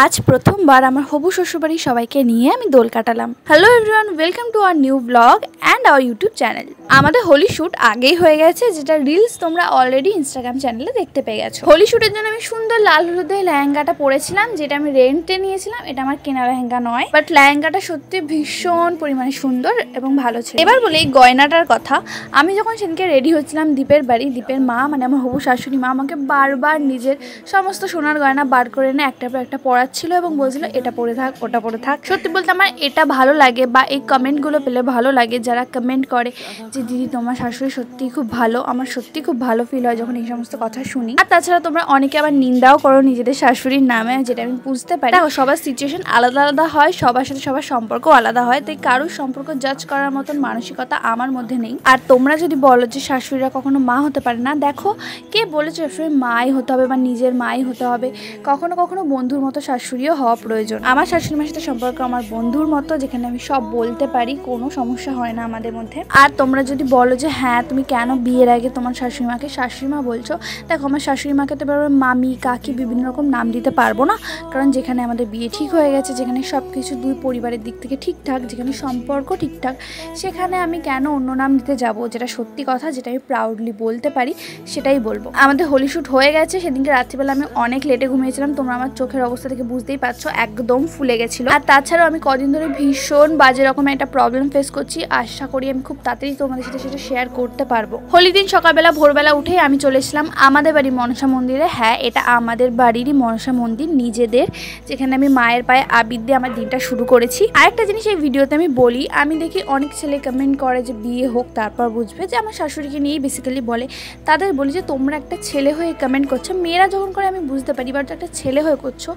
আজ প্রথমবার আমার হবু শ্বশুরবাড়ি সবাইকে নিয়ে আমি দোল কাটালাম। Hello everyone, welcome to our new blog and our YouTube channel. আমাদের হোলি শ্যুট আগেই হয়ে গেছে, যেটা রিলস তোমরা অলরেডি ইনস্টাগ্রাম চ্যানেলে দেখতে পেয়ে গেছো। হোলি শ্যুটের জন্য আমি সুন্দর লাল হলুদে লেহেঙ্গাটা পরেছিলাম, যেটা আমি রেন্টে নিয়েছিলাম। এটা আমার কেনা লেহেঙ্গা নয়, বাট লেহেঙ্গাটা সত্যি ভীষণ পরিমাণে সুন্দর এবং ভালো ছিল। এবার বলি এই গয়নাটার কথা। আমি যখন সেদিনকে রেডি হচ্ছিলাম দীপের বাড়ি, দীপের মা মানে আমার হবু শাশুড়ি মা আমাকে বারবার নিজের সমস্ত সোনার গয়না বার করে এনে একটার পর একটা পরাচ্ছিল এবং বলছিল এটা পরে থাক, ওটা পরে থাক। সত্যি বলতে আমার এটা ভালো লাগে, বা এই কমেন্টগুলো পেলে ভালো লাগে, যারা কমেন্ট করে যে দিদি তোমার শাশুড়ি সত্যি খুব ভালো। আমার সত্যি খুব ভালো ফিল হয় যখন এই সমস্ত কথা শুনি। আর তাছাড়া তোমরা অনেকে আবার নিন্দাও করো নিজেদের শাশুড়ির নামে, যেটা আমি বুঝতে পারি। সবার সিচুয়েশন আলাদা আলাদা হয়, সবার সাথে সবার সম্পর্ক আলাদা হয়, তাই কারোর সম্পর্ক জাজ করার মতন মানসিকতা আমার মধ্যে নেই। আর তোমরা যদি বলো যে শাশুড়িরা কখনো মা হতে পারে না, দেখো কে বলেছে শাশুড়ি মাই হতে হবে বা নিজের মাই হতে হবে। কখনো কখনো বন্ধুর মতো শাশুড়িও হওয়া প্রয়োজন। আমার শাশুড়ি মার সাথে সম্পর্ক আমার বন্ধুর মতো, যেখানে আমি সব বলতে পারি, কোনো সমস্যা হয় না আমাদের মধ্যে। আর তোমরা যদি বলো যে হ্যাঁ তুমি কেন বিয়ের আগে তোমার শাশুড়ি মাকে শাশুড়ি মা বলছো, দেখো আমার শাশুড়ি মাকে তো এবার মামি কাকি বিভিন্ন রকম নাম দিতে পারবো না, কারণ যেখানে আমাদের বিয়ে ঠিক হয়ে গেছে, যেখানে সব কিছু দুই পরিবারের দিক থেকে ঠিকঠাক, যেখানে সম্পর্ক ঠিকঠাক, সেখানে আমি কেন অন্য নাম দিতে যাব? যেটা সত্যি কথা, যেটা আমি প্রাউডলি বলতে পারি সেটাই বলবো। আমাদের হোলি শ্যুট হয়ে গেছে। সেদিনকে রাত্রিবেলা আমি অনেক লেটে ঘুমিয়েছিলাম, তোমরা আমার চোখের অবস্থা থেকে বুঝতেই পারছো, একদম ফুলে গেছিল। আর তাছাড়াও আমি কদিন ধরে ভীষণ বাজে রকমের একটা প্রবলেম ফেস করছি। আশা করি আমি খুব তাড়াতাড়ি তোমাদের সাথে সেটা শেয়ার করতে পারবো। হোলির দিন সকালবেলা ভোরবেলা উঠেই আমি চলে এসেছিলাম আমাদের বাড়ির মনসা মন্দিরে। হ্যাঁ, এটা আমাদের বাড়িরই মনসা মন্দির নিজেদের, যেখানে আমি মায়ের পায়ে আবির দিয়ে আমার দিনটা শুরু করেছি। আরেকটা জিনিস এই ভিডিওতে আমি বলি, আমি দেখি অনেক ছেলে কমেন্ট করে যে বিয়ে হোক তারপর বুঝবে, যে আমার শাশুড়িকে নিয়েই বেসিক্যালি বলে। তাদের বলি যে তোমরা একটা ছেলে হয়ে কমেন্ট করছো, মেয়েরা যখন করে আমি বুঝতে পারি, বাট একটা ছেলে হয়ে করছো,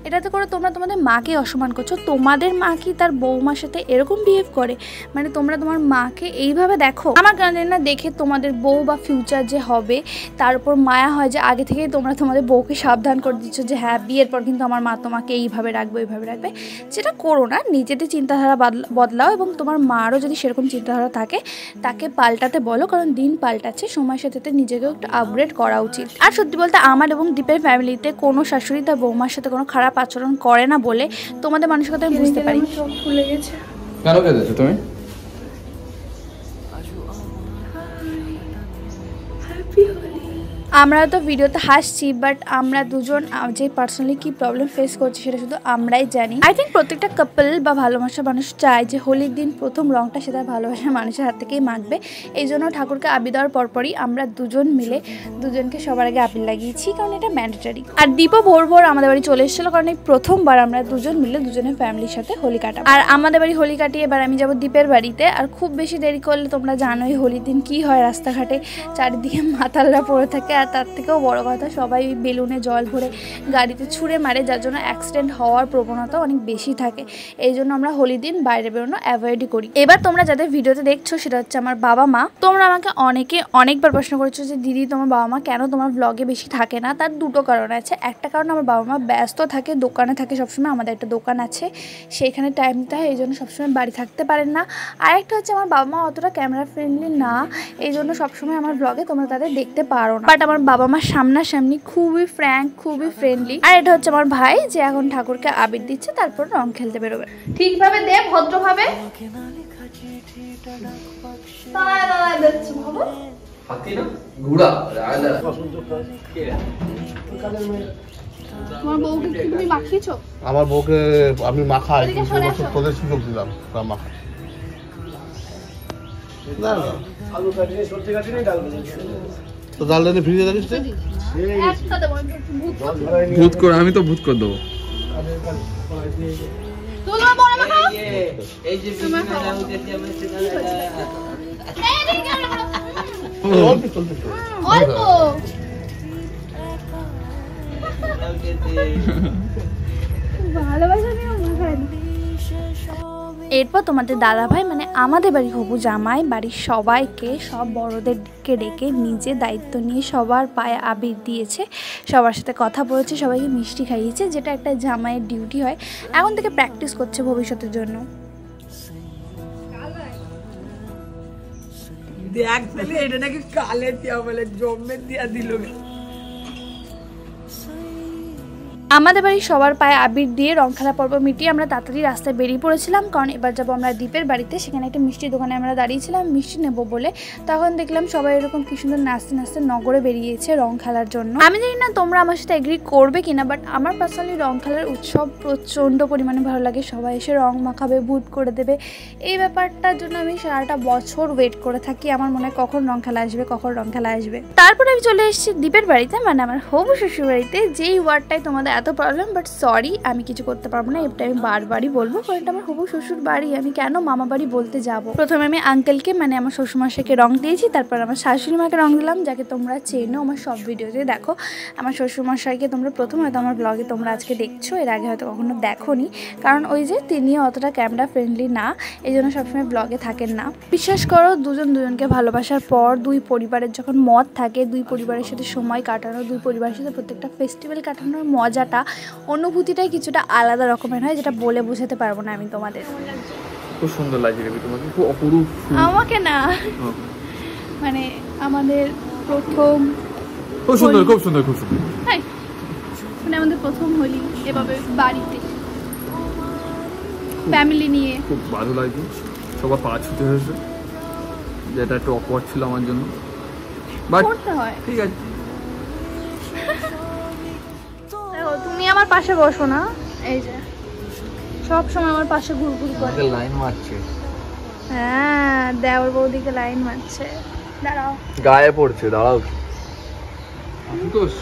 এটাতে করে তোমরা তোমাদের মাকে অসম্মান করছো। তোমাদের মা কি তার বৌমার সাথে এরকম বিহেভ করে? মানে তোমরা তোমার মাকে এইভাবে দেখো? আমার জানি না, দেখে তোমাদের বউ বা ফিউচার যে হবে তার উপর মায়া হয়, যে আগে থেকেই তোমরা তোমাদের বউকে সাবধান করে দিচ্ছ যে হ্যাঁ বিয়ের পর কিন্তু আমার মা তোমাকে এইভাবে রাখবে ওইভাবে রাখবে। যেটা করো না, নিজেদের চিন্তাধারা বদলাও, এবং তোমার মারও যদি সেরকম চিন্তাধারা থাকে তাকে পাল্টাতে বলো, কারণ দিন পাল্টাচ্ছে, সময়ের সাথে নিজেকেও একটু আপগ্রেড করা উচিত। আর সত্যি বলতে আমার এবং দীপের ফ্যামিলিতে কোনো শাশুড়ি তার বৌমার সাথে কোনো খারাপ আচরণ করে না বলে তোমাদের মানসিকতা আমি বুঝতে পারি। চোখ ফুলে গেছে। কেন কেঁদেছো তুমি? আমরা তো ভিডিওতে হাসছি, বাট আমরা দুজন যে পার্সোনালি কি প্রবলেম ফেস করছি সেটা শুধু আমরাই জানি। আই থিঙ্ক প্রত্যেকটা কাপল বা ভালোবাসার মানুষ চায় যে হোলির দিন প্রথম রংটা সে তার ভালোবাসার মানুষের হাত থেকেই মাখবে। এই জন্য ঠাকুরকে আবির দেওয়ার পরপরই আমরা দুজন মিলে দুজনকে সবার আগে আবির লাগিয়েছি, কারণ এটা ম্যান্ডেটরি। আর দীপও ভোর ভোর আমাদের বাড়ি চলে এসেছিলো, কারণ এই প্রথমবার আমরা দুজন মিলে দুজনের ফ্যামিলির সাথে হোলি কাটাবো। আর আমাদের বাড়ি হোলি কাটিয়ে এবার আমি যাবো দীপের বাড়িতে। আর খুব বেশি দেরি করলে তোমরা জানোই হোলির দিন কি হয়, রাস্তাঘাটে চারিদিকে মাতালরা পড়ে থাকে। আর তার থেকেও বড় কথা, সবাই বেলুনে জল ভরে গাড়িতে ছুঁড়ে মারে, যার জন্য অ্যাক্সিডেন্ট হওয়ার প্রবণতা অনেক বেশি থাকে। এই জন্য আমরা হোলির দিন বাইরে বেরোনো অ্যাভয়েডই করি। এবার তোমরা যাদের ভিডিওতে দেখছো সেটা হচ্ছে আমার বাবা মা। তোমরা আমাকে অনেকবার প্রশ্ন করেছো যে দিদি তোমার বাবা মা কেন তোমার ব্লগে বেশি থাকে না। তার দুটো কারণ আছে। একটা কারণ আমার বাবা মা ব্যস্ত থাকে, দোকানে থাকে সবসময়, আমাদের একটা দোকান আছে সেইখানে টাইম দিতে হয়, এই জন্য সবসময় বাড়ি থাকতে পারেন না। আর একটা হচ্ছে আমার বাবা মা অতটা ক্যামেরা ফ্রেন্ডলি না, এই জন্য সবসময় আমার ব্লগে তোমরা তাদের দেখতে পারো না। বাট আমার বাবা মা সামনাসামনি খুবই ফ্র্যাঙ্ক, খুবই ফ্রেন্ডলি। আর এটা হচ্ছে আমার ভাই, যে এখন ঠাকুরকে আবির দিচ্ছে, তারপর রং খেলতে বেরোবে। ঠিকভাবে দে, ভদ্রভাবে। আমার বউকে আমি মাখাই, তোদের সুযোগ দিলাম মাখা। তো ডাল দেনে ফ্রিজে রাখিস তুই? ভূত করে, আমি তো ভূত করে দেবো। এরপর তোমাদের দাদা ভাই মানে আমাদের বাড়ি হবু জামাই বাড়ির সবাইকে, সব বড়দেরকে ডেকে নিজে দায়িত্ব নিয়ে সবার পায়ে আবির দিয়েছে, সবার সাথে কথা বলেছে, সবাইকে মিষ্টি খাইয়েছে, যেটা একটা জামাইয়ের ডিউটি হয়। এখন থেকে প্র্যাকটিস করছে ভবিষ্যতের জন্য। দেখ তাহলে এটা নাকি কালে দিয়া বলে জমে দিয়া দিল। আমাদের বাড়ির সবার পায়ে আবির দিয়ে রং খেলা পর্ব মিটিয়ে আমরা তাড়াতাড়ি রাস্তায় বেরিয়ে পড়েছিলাম, কারণ এবার যাবো আমরা দ্বীপের বাড়িতে। সেখানে একটা মিষ্টির দোকানে আমরা দাঁড়িয়েছিলাম মিষ্টি নেবো বলে। তখন দেখলাম সবাই এরকম কি সুন্দর নাচতে নাচতে নগরে বেরিয়েছে রং খেলার জন্য। আমি জানি না তোমরা আমার সাথে এগ্রি করবে কিনা, বাট আমার পার্সোনালি রং খেলার উৎসব প্রচণ্ড পরিমাণে ভালো লাগে। সবাই এসে রং মাখাবে, ভূত করে দেবে, এই ব্যাপারটার জন্য আমি সারাটা বছর ওয়েট করে থাকি। আমার মনে হয় কখন রং খেলা আসবে, কখন রং খেলা আসবে। তারপরে আমি চলে এসেছি দ্বীপের বাড়িতে, মানে আমার হবু শ্বশুর বাড়িতে। যেই ওয়ার্ডটাই তোমাদের এত প্রবলেম, বাট সরি আমি কিছু করতে পারবো না, এটা আমি বারবারই বলবো, কারণ এটা আমার হবু শ্বশুর বাড়ি, আমি কেন মামা বাড়ি বলতে যাব। প্রথমে আমি আঙ্কেলকে মানে আমার শ্বশুরমশাইকে রং দিয়েছি, তারপর আমার শাশুড়ি মাকে রং দিলাম, যাকে তোমরা চেনো আমার সব ভিডিওতে দেখো। আমার শ্বশুরমশাইকে তোমরা প্রথম হয়তো আমার ব্লগে তোমরা আজকে দেখছো, এর আগে হয়তো কখনো দেখোনি, কারণ ওই যে তিনিও অতটা ক্যামেরা ফ্রেন্ডলি না, এই জন্য সবসময় ব্লগে থাকেন না। বিশ্বাস করো দুজনকে ভালোবাসার পর দুই পরিবারের যখন মত থাকে, দুই পরিবারের সাথে সময় কাটানো, দুই পরিবারের সাথে প্রত্যেকটা ফেস্টিভ্যাল কাটানোর মজাটা, অনুভূতিটাই কিছুটা আলাদা রকমের হয়, যেটা বলে বোঝাতে পারবো না আমি তোমাদের। খুব সুন্দর লাগছে রে তোমাকে, খুব অপরূপ। আমাকে না, মানে আমাদের প্রথম খুব সুন্দর, খুব সুন্দর, খুব সুন্দর। হ্যাঁ, মানে আমাদের প্রথম হোলি এভাবে বাড়িতে ফ্যামিলি নিয়ে, খুব ভালো লাগছে। সবার পা ছুটে হয়েছে, যেটা একটু অকওয়ার্ড ছিল আমার জন্য, বাট করতে হয়। ঠিক আছে। দেখো তুমি আমার পাশে বসো না, এই যে সব সময় আমার পাশে ঘুরঘুর করে লাইন মারছে। হ্যাঁ, দেওর বৌদিকে লাইন মারছে। দাঁড়াও, গায়ে পড়ছে, দাঁড়াও। আশুতোষ,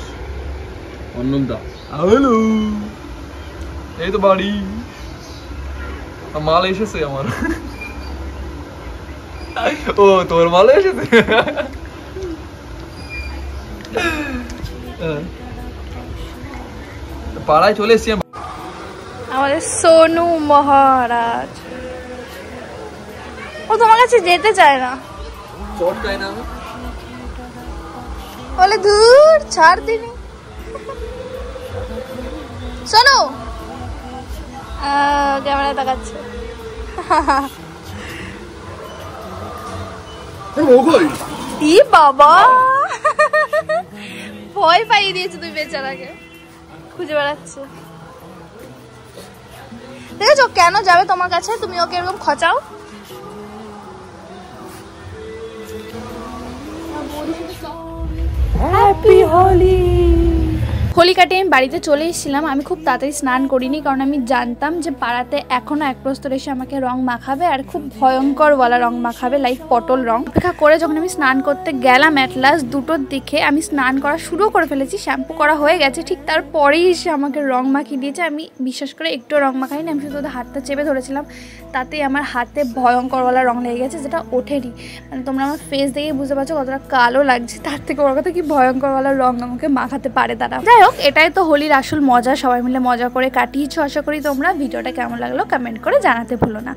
অন্নদা, হ্যালো, এই তো বাড়ি। মাল এসেছে আমার। ও তোর মাল এসেছে। পাড়ায় চলে এসছি আমাদের সোনু মহারাজ। ও তোমার কাছে যেতে চায় না, চট চাই না, বলে দূর ছাড় দিনি। শোনো, ক্যামেরায় তাকাচ্ছে। ই বাবা, ভয় পাইয়ে দিয়েছে তুই বেচারাকে, খুঁজে বেড়াচ্ছে। দেখেছো কেন যাবে তোমার কাছে, তুমি ওকে এরকম খচাও। হ্যাপি হোলি। হোলি কাটিয়ে আমি বাড়িতে চলে এসেছিলাম। আমি খুব তাড়াতাড়ি স্নান করিনি, কারণ আমি জানতাম যে পাড়াতে এখনো এক প্রস্তর এসে আমাকে রং মাখাবে, আর খুব ভয়ঙ্করওয়ালা রং মাখাবে, লাইক পটল রং। অপেক্ষা করে যখন আমি স্নান করতে গেলাম, অ্যাট লাস্ট 2টোর দিকে আমি স্নান করা শুরু করে ফেলেছি, শ্যাম্পু করা হয়ে গেছে, ঠিক তারপরেই এসে আমাকে রং মাখিয়ে দিয়েছে। আমি বিশ্বাস করে একটু রং মাখাইনি, আমি শুধু হাতটা চেপে ধরেছিলাম, তাতেই আমার হাতে ভয়ঙ্করওয়ালা রং লেগে গেছে, যেটা ওঠেনি। মানে তোমরা আমার ফেস দেখে বুঝতে পারছো কতটা কালো লাগছে, তার থেকে বড় কথা কি ভয়ঙ্করওয়ালা রং আমাকে মাখাতে পারে তারা। যাই হোক, এটাই তো হোলির আসল মজা, সবাই মিলে মজা করে কাটিয়েছো। আশা করি তোমরা। ভিডিওটা কেমন লাগলো কমেন্ট করে জানাতে ভুলো না।